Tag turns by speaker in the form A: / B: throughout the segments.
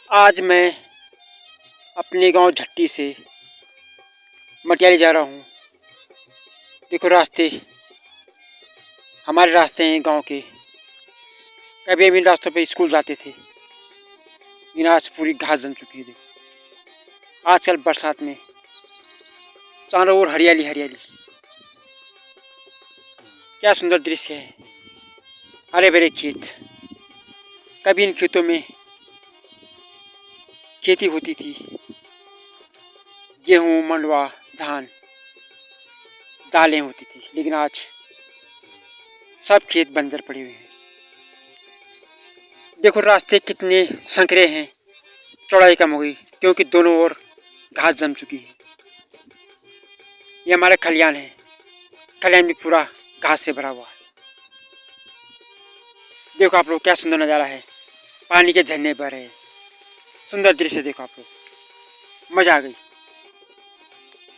A: आज मैं अपने गांव झट्टी से मटियाली जा रहा हूँ। देखो रास्ते, हमारे रास्ते हैं गांव के। कभी हम इन रास्तों पे स्कूल जाते थे, लेकिन आज पूरी घास जम चुकी है। देखो आजकल बरसात में चारों ओर हरियाली हरियाली, क्या सुंदर दृश्य है। हरे भरे खेत। कभी इन खेतों में खेती होती थी, गेहूँ, मंडवा, धान, दालें होती थी, लेकिन आज सब खेत बंजर पड़े हुए हैं। देखो रास्ते कितने संकरे हैं, चौड़ाई कम हो गई क्योंकि दोनों ओर घास जम चुकी है। ये हमारा खलियान है, खलियान भी पूरा घास से भरा हुआ है। देखो आप लोग, क्या सुंदर नज़ारा है। पानी के झरने बह रहे हैं, सुंदर दृश्य। देखो आप लोग, मजा आ गई।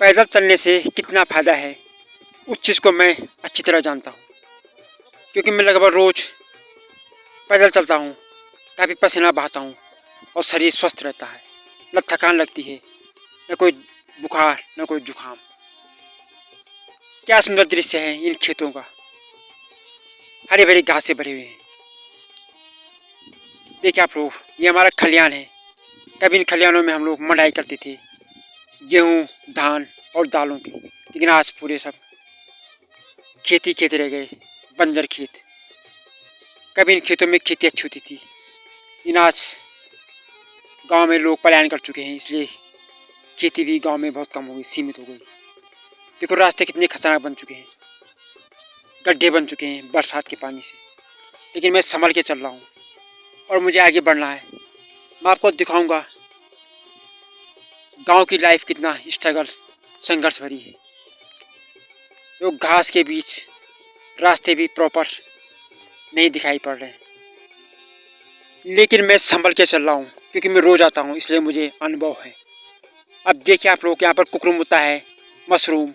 A: पैदल चलने से कितना फायदा है उस चीज़ को मैं अच्छी तरह जानता हूँ, क्योंकि मैं लगभग रोज पैदल चलता हूँ। काफ़ी पसीना बहाता हूँ और शरीर स्वस्थ रहता है, न थकान लगती है, न कोई बुखार, न कोई जुकाम। क्या सुंदर दृश्य है इन खेतों का, हरी भरी घास से भरे हुए हैं। देखिए आप लोग, ये हमारा खलियान है। कभी इन खलियानों में हम लोग मढ़ाई करते थे, गेहूँ, धान और दालों की, लेकिन आज पूरे सब खेती खेत रह गए, बंजर खेत। कभी इन खेतों में खेती अच्छी होती थी, लेकिन आज गांव में लोग पलायन कर चुके हैं, इसलिए खेती भी गांव में बहुत कम हो गई, सीमित हो गई। देखो रास्ते कितने खतरनाक बन चुके हैं, गड्ढे बन चुके हैं बरसात के पानी से, लेकिन मैं संभल के चल रहा हूँ और मुझे आगे बढ़ना है। मैं आपको दिखाऊंगा गांव की लाइफ कितना स्ट्रगल, संघर्ष भरी है। तो घास के बीच रास्ते भी प्रॉपर नहीं दिखाई पड़ रहे हैं, लेकिन मैं संभल के चल रहा हूँ क्योंकि मैं रोज आता हूँ, इसलिए मुझे अनुभव है। अब देखिए आप लोग, यहाँ पर कुकरूम होता है, मशरूम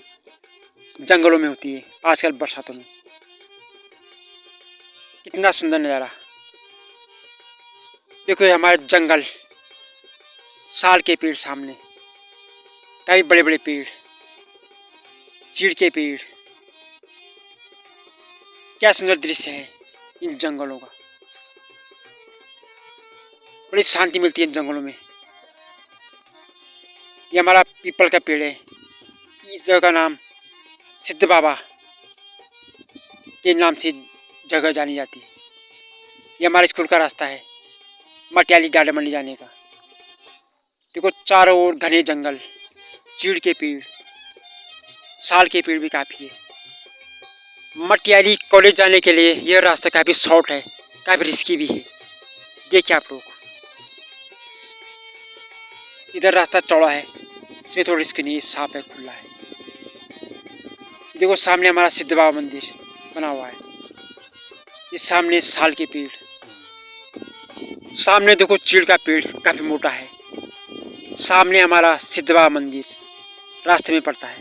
A: जंगलों में होती है आजकल बरसातों में। कितना सुंदर नज़ारा। देखो ये हमारे जंगल, साल के पेड़ सामने, कई बड़े बड़े पेड़, चीड़ के पेड़। क्या सुंदर दृश्य है इन जंगलों का। बड़ी शांति मिलती है इन जंगलों में। ये हमारा पीपल का पेड़ है। इस जगह का नाम सिद्ध बाबा के नाम से जगह जानी जाती है। ये हमारे स्कूल का रास्ता है, मटियाली गार्डन मंडी जाने का। देखो चारों ओर घने जंगल, चीड़ के पेड़, साल के पेड़ भी काफ़ी है। मटियाली कॉलेज जाने के लिए यह रास्ता काफ़ी शॉर्ट है, काफ़ी रिस्की भी है। देखिए आप लोग, इधर रास्ता चौड़ा है, इसमें थोड़ा रिस्क नहीं है, साफ है, खुला है। देखो सामने हमारा सिद्ध बाबा मंदिर बना हुआ है। इस सामने साल के पेड़, सामने देखो चीड़ का पेड़ काफ़ी मोटा है। सामने हमारा सिद्ध बाबा मंदिर रास्ते में पड़ता है।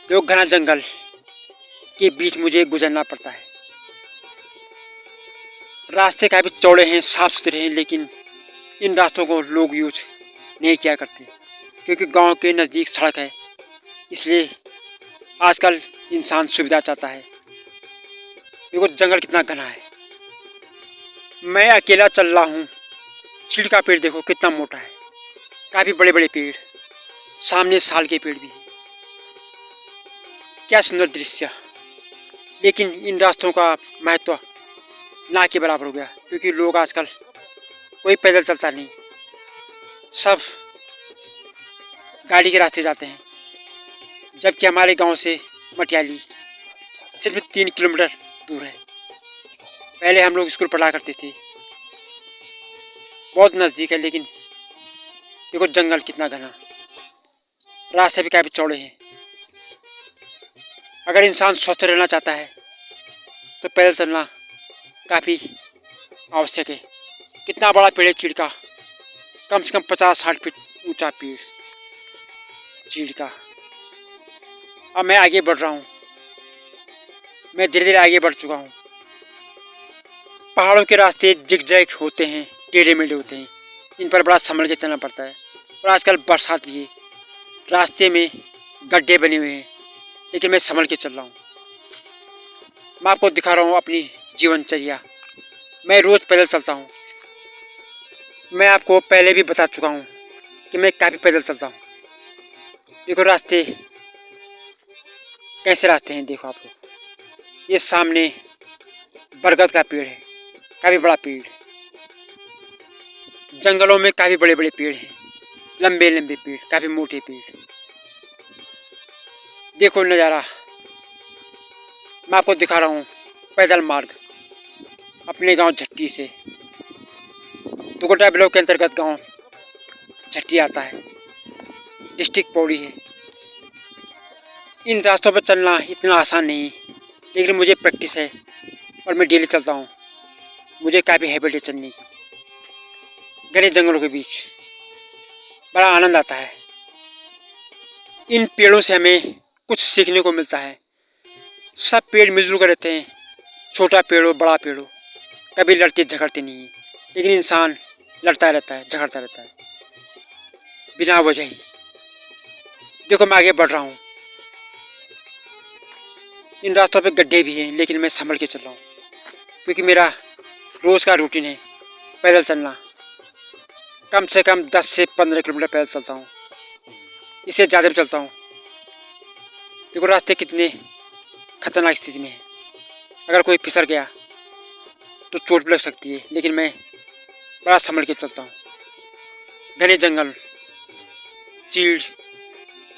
A: देखो घना जंगल के बीच मुझे गुजरना पड़ता है। रास्ते काफ़ी चौड़े हैं, साफ सुथरे हैं, लेकिन इन रास्तों को लोग यूज नहीं किया करते क्योंकि गांव के नज़दीक सड़क है, इसलिए आजकल इंसान सुविधा चाहता है। देखो जंगल कितना घना है। मैं अकेला चल रहा हूँ। चीड़ का पेड़ देखो कितना मोटा है, काफ़ी बड़े बड़े पेड़, सामने साल के पेड़ भी है। क्या सुंदर दृश्य। लेकिन इन रास्तों का महत्व ना के बराबर हो गया, क्योंकि लोग आजकल कोई पैदल चलता नहीं, सब गाड़ी के रास्ते जाते हैं। जबकि हमारे गांव से मटियाली सिर्फ 3 किलोमीटर दूर है। पहले हम लोग स्कूल पढ़ा करते थे, बहुत नज़दीक है, लेकिन देखो जंगल कितना घना, रास्ते भी काफ़ी चौड़े हैं। अगर इंसान स्वस्थ रहना चाहता है तो पैदल चलना काफ़ी आवश्यक है। कितना बड़ा पेड़ है चीड़ का, कम से कम 50-60 फीट ऊंचा पेड़ चीड़ का। अब मैं आगे बढ़ रहा हूँ, मैं धीरे धीरे आगे बढ़ चुका हूँ। पहाड़ों के रास्ते जिगजैग होते हैं, टेढ़े मेढ़े होते हैं, इन पर बड़ा संभल के चलना पड़ता है। और आजकल बरसात भी है, रास्ते में गड्ढे बने हुए हैं, लेकिन मैं संभल के चल रहा हूँ। मैं आपको दिखा रहा हूँ अपनी जीवनचर्या। मैं रोज़ पैदल चलता हूँ। मैं आपको पहले भी बता चुका हूँ कि मैं काफ़ी पैदल चलता हूँ। देखो रास्ते कैसे रास्ते हैं, देखो आप लोग। ये सामने बरगद का पेड़ है, काफ़ी बड़ा पेड़। जंगलों में काफ़ी बड़े बड़े पेड़ हैं, लंबे लंबे पेड़, काफ़ी मोटे पेड़। देखो नज़ारा। मैं आपको दिखा रहा हूँ पैदल मार्ग अपने गांव झट्टी से। दुगोटा ब्लॉक के अंतर्गत गांव झट्टी आता है, डिस्ट्रिक्ट पौड़ी है। इन रास्तों पर चलना इतना आसान नहीं, लेकिन मुझे प्रैक्टिस है और मैं डेली चलता हूँ। मुझे काफ़ी हैबिट है चलने की। घने जंगलों के बीच बड़ा आनंद आता है। इन पेड़ों से हमें कुछ सीखने को मिलता है। सब पेड़ मिलजुल कर रहते हैं, छोटा पेड़ हो बड़ा पेड़ हो, कभी लड़ते झगड़ते नहीं हैं। लेकिन इंसान लड़ता रहता है, झगड़ता रहता है बिना वजह ही। देखो मैं आगे बढ़ रहा हूँ। इन रास्तों पे गड्ढे भी हैं, लेकिन मैं संभल के चल रहा हूँ, क्योंकि मेरा रोज़ का रूटीन है पैदल चलना। कम से कम 10 से 15 किलोमीटर पैदल चलता हूँ, इससे ज़्यादा भी चलता हूँ। देखो रास्ते कितने खतरनाक स्थिति में है। अगर कोई फिसल गया तो चोट भी लग सकती है, लेकिन मैं बड़ा संभल के चलता हूँ। घने जंगल, चीड़,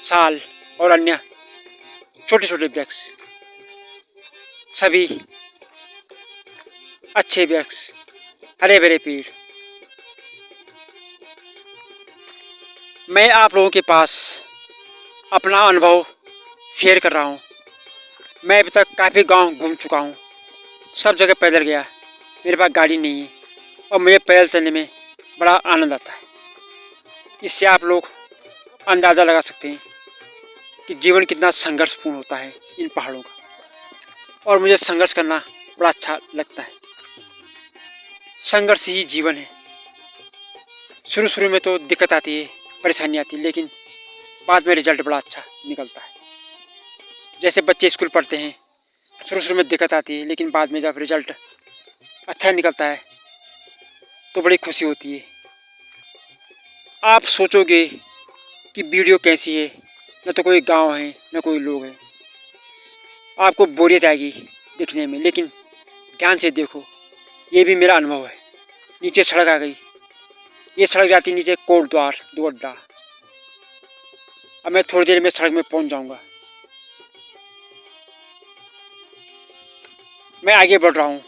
A: साल और अन्य छोटे छोटे वृक्ष, सभी अच्छे वृक्ष, हरे भरे पेड़। मैं आप लोगों के पास अपना अनुभव शेयर कर रहा हूँ। मैं अभी तक काफ़ी गांव घूम चुका हूँ, सब जगह पैदल गया। मेरे पास गाड़ी नहीं है और मुझे पैदल चलने में बड़ा आनंद आता है। इससे आप लोग अंदाज़ा लगा सकते हैं कि जीवन कितना संघर्षपूर्ण होता है इन पहाड़ों का। और मुझे संघर्ष करना बड़ा अच्छा लगता है। संघर्ष ही जीवन है। शुरू शुरू में तो दिक्कत आती है, परेशानी आती है, लेकिन बाद में रिजल्ट बड़ा अच्छा निकलता है। जैसे बच्चे स्कूल पढ़ते हैं, शुरू शुरू में दिक्कत आती है, लेकिन बाद में जब रिजल्ट अच्छा निकलता है तो बड़ी खुशी होती है। आप सोचोगे कि वीडियो कैसी है, न तो कोई गांव है न कोई लोग हैं, आपको बोरियत आएगी देखने में। लेकिन ध्यान से देखो, ये भी मेरा अनुभव है। नीचे सड़क आ गई, ये सड़क जाती नीचे कोटद्वार दुगड्डा। अब मैं थोड़ी देर में सड़क में पहुंच जाऊंगा। मैं आगे बढ़ रहा हूँ,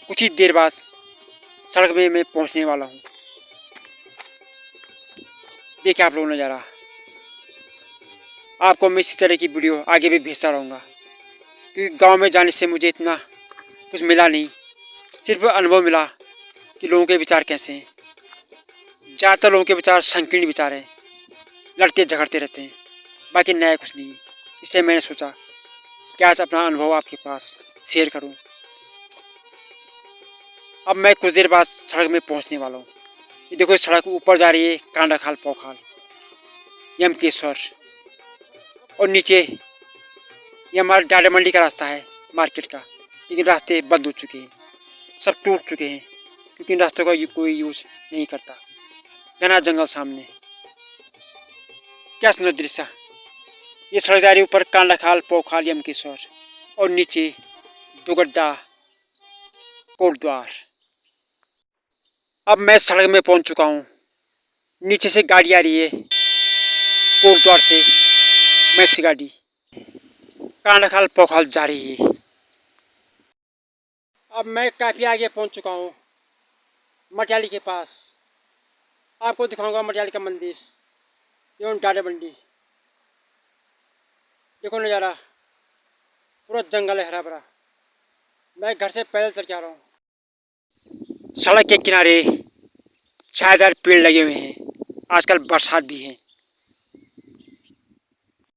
A: कुछ ही देर बाद सड़क में मैं पहुंचने वाला हूँ। देखिए आप लोग नज़ारा। आपको मैं इसी तरह की वीडियो आगे भी भेजता रहूँगा, क्योंकि गांव में जाने से मुझे इतना कुछ मिला नहीं, सिर्फ अनुभव मिला कि लोगों के विचार कैसे हैं। ज़्यादातर लोगों के विचार संकीर्ण विचार हैं, लड़ते झगड़ते रहते हैं, बाकी नया कुछ नहीं। इसलिए मैंने सोचा कि आज अपना अनुभव आपके पास शेयर करूं। अब मैं कुछ देर बाद सड़क में पहुंचने वाला हूं। ये देखो सड़क ऊपर जा रही है कांडाखाल पोखाल यमकेश्वर, और नीचे ये हमारा डाडा मंडी का रास्ता है मार्केट का। लेकिन रास्ते बंद हो चुके हैं, सब टूट चुके हैं, क्योंकि इन रास्तों का कोई यूज़ नहीं करता। घना जंगल सामने, क्या सुंदर दृश्य। ये सड़क जा रही है ऊपर कांडाखाल पोखाल यमकेश्वर, और नीचे दुगड्डा कोटद्वार। अब मैं सड़क में पहुंच चुका हूँ। नीचे से गाड़ी आ रही है कोटद्वार से, मैक्सी गाड़ी कांडाखाल पोखाल जा रही है। अब मैं काफ़ी आगे पहुंच चुका हूँ, मटियाली के पास। आपको दिखाऊंगा मटियाली का मंदिर एवं डाडा मंडी। देखो नज़ारा, पूरा जंगल है हरा भरा। मैं घर से पैदल चल के आ रहा हूँ। सड़क के किनारे छायादार पेड़ लगे हुए हैं, आजकल बरसात भी है।